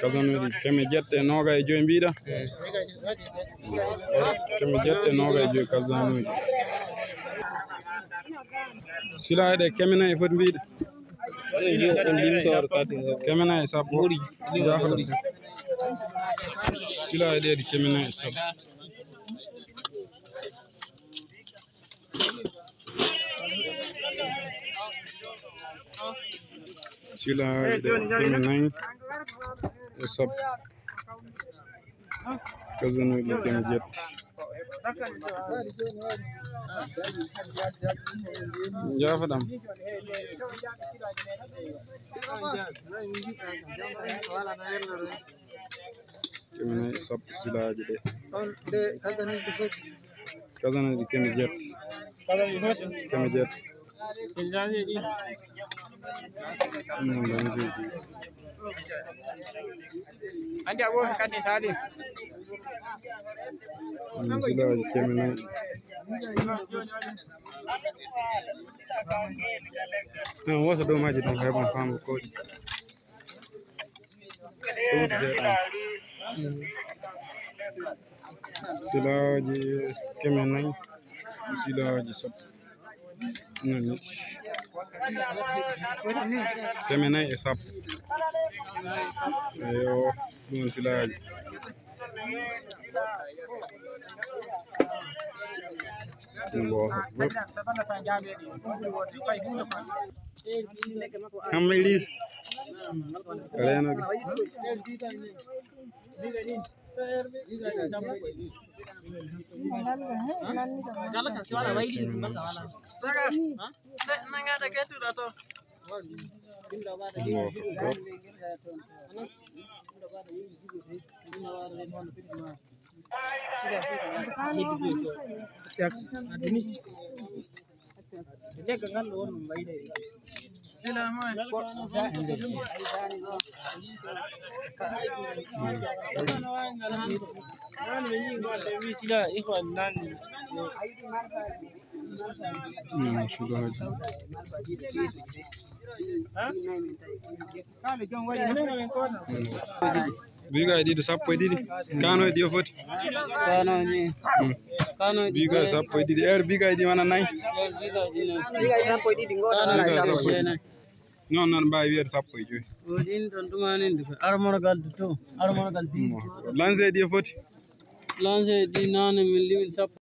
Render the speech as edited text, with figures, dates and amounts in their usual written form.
kazanuji keme jette noga e joyi mbiɗa keme jette noga e joyi kazanuji silaɗe keme nayi foti mbiɗa keme nayi sappo jafata silaɗe ɗeɗi keme nayi sappo silaɗe keme nayi e sappo kazanuji keme jette jafaɗam keme nayi sappo silaji ɗe kazanuji keme jette keme jette andi abo kadi sadi silaji keme nayi wosa dow maji ɗon heɓon fambo koɗi ɗowdi seeɗa silaji keme nayi silaji sappo nani keme nayi e sappo eyo ɗum silaji hamma ilis renoɓe biga e ɗiɗi sappo e ɗiɗi kano e ɗi o foti biga e sappo e ɗiɗi biga e ɗi wana nayyi non noon mbawi wiyede sappo e joyi lance ɗi e foti lance ɗi nane min limin sappo